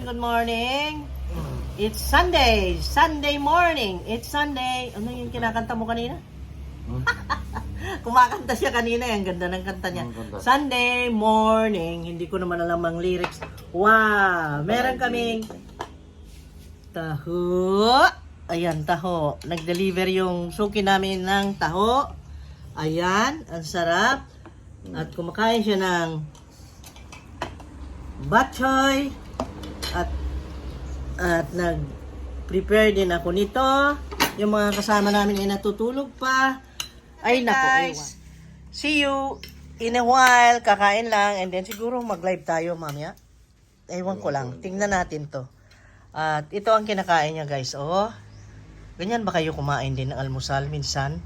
good morning. It's Sunday. Sunday morning. It's Sunday. Ano yung kinakanta mo kanina? Kumakanta siya kanina. Ang ganda ng kanta niya. Sunday morning. Hindi ko naman alam ang lyrics. Wow! Meron kaming taho. Ayan, taho. Nag-deliver yung suki namin ng taho. Ayan, ang sarap. At kumakain siya ng bok choy. At nag-prepare din ako nito. Yung mga kasama namin ay natutulog pa. Ay, naku, guys. See you in a while. Kakain lang. And then siguro mag-live tayo mamaya. Ewan ko lang. Tingnan natin to. At ito ang kinakain niya, guys. Oh. Ganyan ba kayo kumain din ng almusal minsan?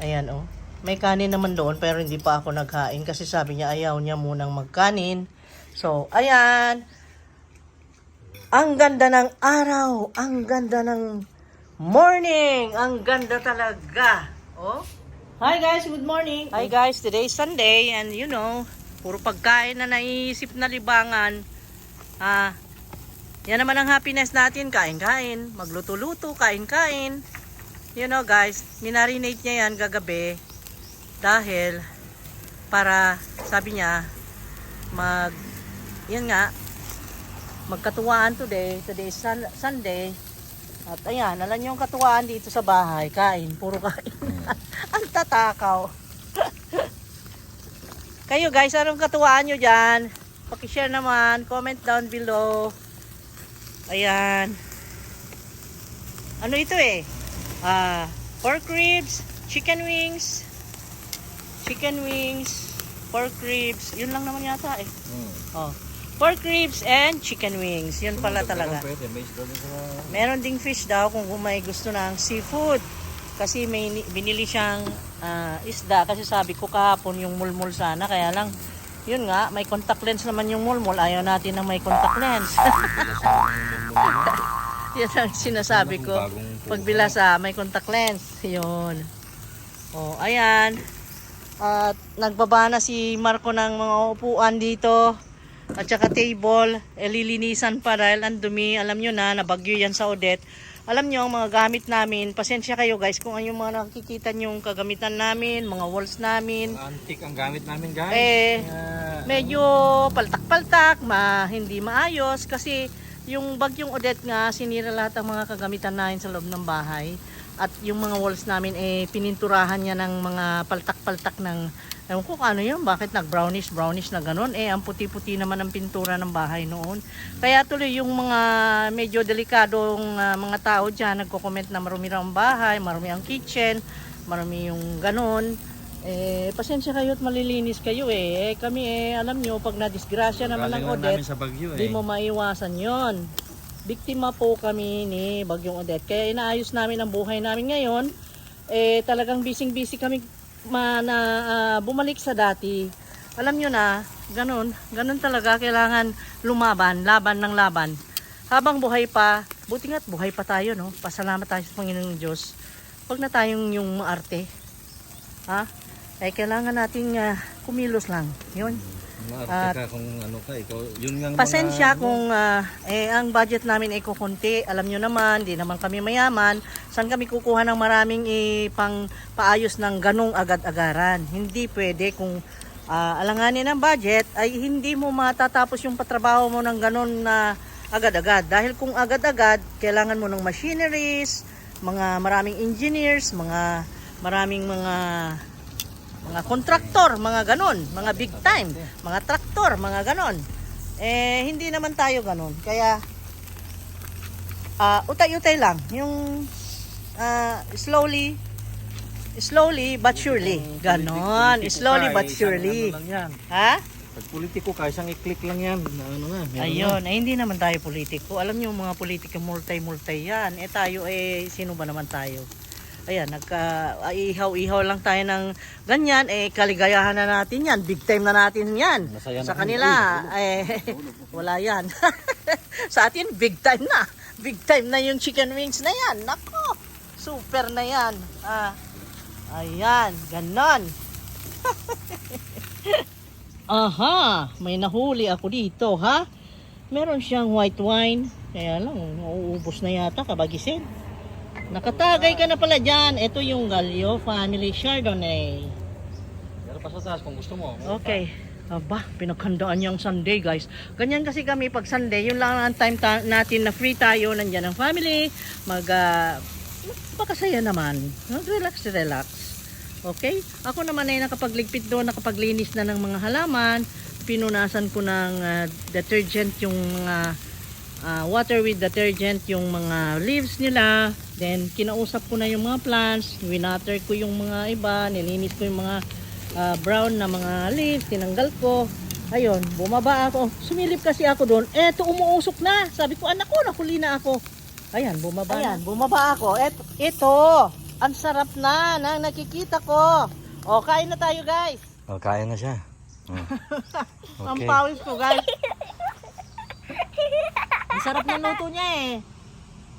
Ayan, oh. May kanin naman doon pero hindi pa ako nagkain kasi sabi niya ayaw niya munang magkanin. So, ayan. Ang ganda ng araw. Ang ganda ng morning. Ang ganda talaga. Oh. Hi guys, good morning. Hi guys, today is Sunday and you know, puro pagkain na naiisip na libangan. Yan naman ang happiness natin. Kain-kain. Magluto-luto. Kain-kain. You know guys, minarinate niya yan gagabi. Dahil para sabi niya yan nga magkatuwaan today is Sunday at ayan, alam niyo yung katuwaan dito sa bahay, kain, puro kain. Ang tatakaw. Kayo guys, anong katuwaan nyo dyan? Paki-share naman, comment down below. Ayan, ano ito pork ribs, chicken wings, pork ribs, yun lang naman yata Oh, pork ribs and chicken wings, yun pala talaga. Meron ding fish daw kung may gusto ng seafood. Kasi may binili siyang isda kasi sabi ko kahapon yung mulmul sana, kaya lang yun nga, may contact lens naman yung mulmul, ayaw natin na may contact lens. Yan ang sinasabi ko, pagbilasa may contact lens, yun. Oh, ayan. At nagbaba na si Marco ng mga upuan dito at saka table, lilinisan pa dahil ang dumi. Alam nyo na, nabagyo yan sa Odette. Alam nyo, ang mga gamit namin, pasensya kayo guys kung ano yung mga nakikita nyo yung kagamitan namin, mga walls namin. Antique ang gamit namin guys. Medyo paltak-paltak, hindi maayos kasi yung bagyong Odette nga, sinira lahat ang mga kagamitan namin sa loob ng bahay. At yung mga walls namin pininturahan niya ng mga paltak-paltak ng, ewan ko ano yun, bakit nag-brownish na ganun. Ang puti-puti naman ang pintura ng bahay noon. Kaya tuloy yung mga medyo delikadong mga tao dyan, nagko-comment na marumi ang bahay, marumi ang kitchen, marumi yung ganun. Pasensya kayo at malilinis kayo kami alam nyo, pag na-disgrasya naman ng Odette, di mo maiwasan yon. Biktima po kami ni Bagyong Odette. Kaya inaayos namin ang buhay namin ngayon. Talagang busy kami bumalik sa dati. Alam nyo na, ganun talaga. Kailangan laban ng laban. Habang buhay pa, buti nga't buhay pa tayo, no? Pasalamat tayo sa Panginoong Diyos. Huwag na tayong yung maarte. Kailangan nating kumilos lang. Yun. At kung ano ka, ikaw, yun nga pasensya kung ang budget namin ay kukunti. Alam nyo naman, di naman kami mayaman. Saan kami kukuha ng maraming pang paayos ng ganong agad-agaran? Hindi pwede kung alanganin ang budget ay hindi mo matatapos yung patrabaho mo ng ganon na agad-agad. Dahil kung agad-agad, kailangan mo ng machineries, maraming engineers, maraming mga kontraktor, mga ganon, mga big time, mga traktor, mga ganon. Hindi naman tayo ganon. Kaya, utay-utay lang. Yung slowly but surely. Ganon. Slowly but surely. Pag politiko ka, isang i-click lang yan. Ayun, hindi naman tayo politiko. Alam niyo mga politiko, multi-multi yan. Tayo, sino ba naman tayo? Ayan, ihaw-ihaw lang tayo ng ganyan, kaligayahan na natin yan, big time na natin yan. Masaya sa kanila, wala yan. Sa atin, big time na yung chicken wings na yan. Nako, super na yan. Ayan, ganon. Aha, may nahuli ako dito, ha? meron siyang white wine. Kaya lang, nauubos na yata kabagisin. Nakatagay ka na pala dyan. Ito yung Gallo Family Chardonnay. Meron pa sa taas kung gusto mo. Okay. Aba, pinaghandaan niya ang Sunday, guys. Ganyan kasi kami pag Sunday, yun lang ang time natin na free tayo, nandyan ang family, magpakasaya naman. Relax. Okay? Ako naman ay nakapagligpit doon, nakapaglinis na ng mga halaman, pinunasan ko ng detergent yung mga water with detergent yung mga leaves nila. Then, kinausap ko na yung mga plants, winater ko yung mga iba, nilinis ko yung mga brown na mga leaves, tinanggal ko. Ayun, bumaba ako. Sumilip kasi ako doon. Eto, umuusok na. Sabi ko, anak ko, nahuli na ako. Ayan, bumaba. Ayan, bumaba ako. Ito, ang sarap na nang nakikita ko. O, kain na tayo, guys. Oh, kaya na siya. Ang pawis ko, guys. Ang sarap na luto niya eh.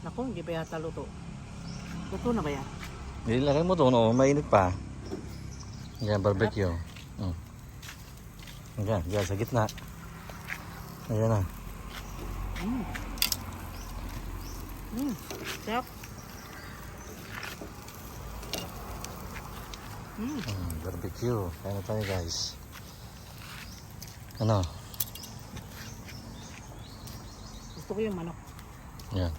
Naku, hindi pa yata luto. Luto na ba yan? Nilagay mo to, no? Mainit pa. Yan, barbecue. Yan, sa gitna. Ayan na. Sarap. Barbecue. Kaya na tayo, guys. Ano? Gusto ko yung manok. Yan.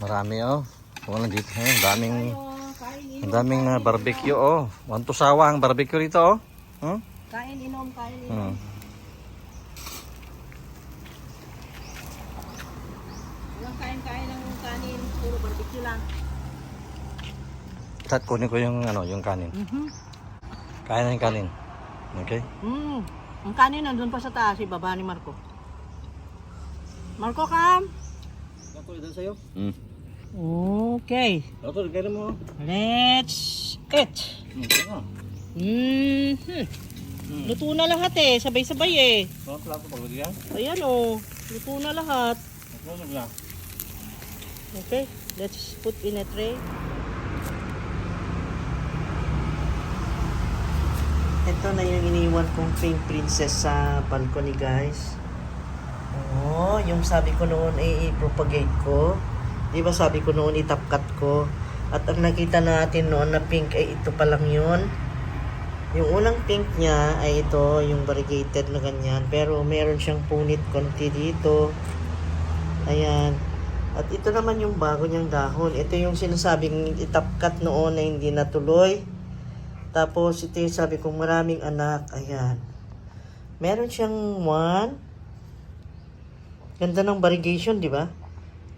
Marami, oh. Kung ano dito, ang daming na barbecue, oh. Want to sawa ang barbecue rito, oh. Kain, inom. Walang kain ng kanin, puro barbecue lang. At kunin ko yung, yung kanin. Kain na yung kanin. Okay? Ang kanin nandun pa sa taas, ibaba ni Marco. Marco, come! Ito, ilan sa'yo? Okay. Ito, gano'n mo. Let's eat. Luto na lahat eh. Sabay-sabay eh. Ito, plato paglagyan. Ayan oh. Luto na lahat. Ito, lang. Okay. Let's put in a tray. Ito na yung iniwan kong pink princess sa balcony, guys. Oo, yung sabi ko noon ay i-propagate ko. Di ba sabi ko noon itapkat ko. At ang nakita natin noon na pink ay ito pa lang yun. Yung unang pink niya ay ito, yung variegated na ganyan. Pero meron siyang punit konti dito. Ayan. At ito naman yung bago niyang dahon. Ito yung sinasabing itapkat noon na hindi natuloy. Tapos ito yung sabi kong maraming anak. Ayan. Meron siyang 1. Ganda ng variegation, di ba?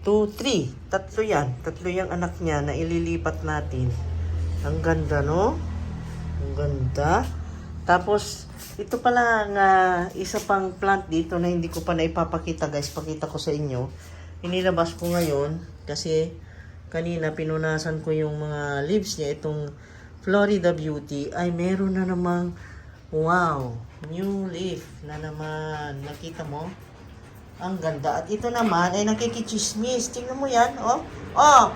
2, 3. Tatlo yan. Tatlo yung anak niya na ililipat natin. Ang ganda, no? Ang ganda. Tapos, ito pala nga isa pang plant dito na hindi ko pa naipapakita, guys. Pakita ko sa inyo. Inilabas ko ngayon kasi kanina pinunasan ko yung mga leaves niya. Itong Florida Beauty ay meron na namang wow, new leaf na naman. Nakita mo? Ang ganda. At ito naman ay nakikichismis. Tingnan mo yan, oh. Oh,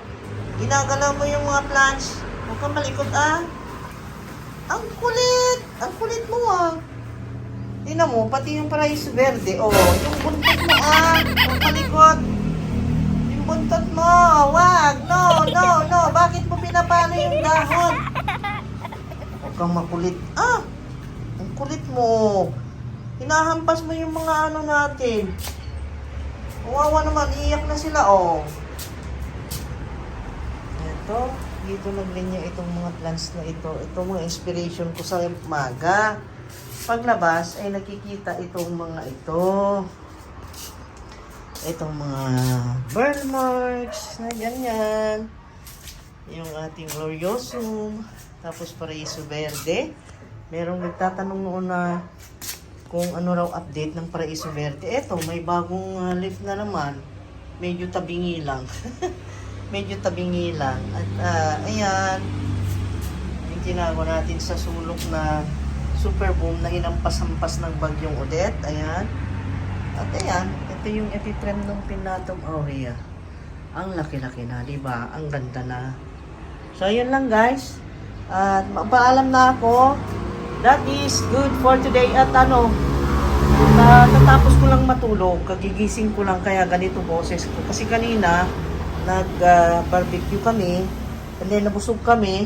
ginagalaw mo yung mga plants. Huwag kang malikot, ah. Ang kulit. Ang kulit mo, ah. Tingnan mo, pati yung Paraiso Verde. Oh, yung buntot mo, ah. Huwag malikot. Yung buntot mo. Wag. No. Bakit mo pinapano yung dahon? Huwag kang makulit. Ah, ang kulit mo. Hinahampas mo yung mga ano natin. Wawa naman, iyak na sila, oh. Ito, dito naglinya itong mga plants na ito. Ito mga inspiration ko sa umaga. Paglabas ay nakikita itong mga ito. Itong mga burn marks na ganyan. Yung ating gloriosum. Tapos Paraiso Verde. Merong nagtatanong noon na kung ano raw update ng Paraiso Verde. Eto, may bagong leaf na naman. Medyo tabingi lang. Medyo tabingi lang. At ayan, yung tinago natin sa sulok na super boom na hinampas-hampas ng bagyong Odette. Ayan. At ayan, ito yung epitrem ng Pinatum aurea. Ang laki-laki na, di ba? Ang ganda na. So, ayun lang, guys. At mapaalam na ako. That is good for today. At Natapos ko lang matulog, kagigising ko lang kaya ganito boses ko. Kasi kanina, nag-barbecue kami, and then nabusog kami.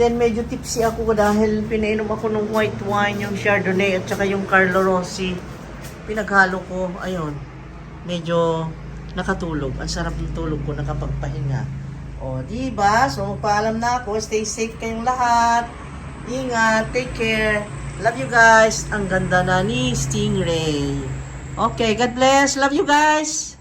Then medyo tipsy ako dahil pinainom ako ng white wine, yung Chardonnay at saka yung Carlo Rossi. Pinaghalo ko, ayun, medyo nakatulog. Ang sarap ng tulog ko, nakapagpahinga. O, diba? So, magpaalam na ako. Stay safe kayong lahat. Ingat, take care. Love you guys. Ang ganda na ni Stingray. Okay, God bless. Love you guys.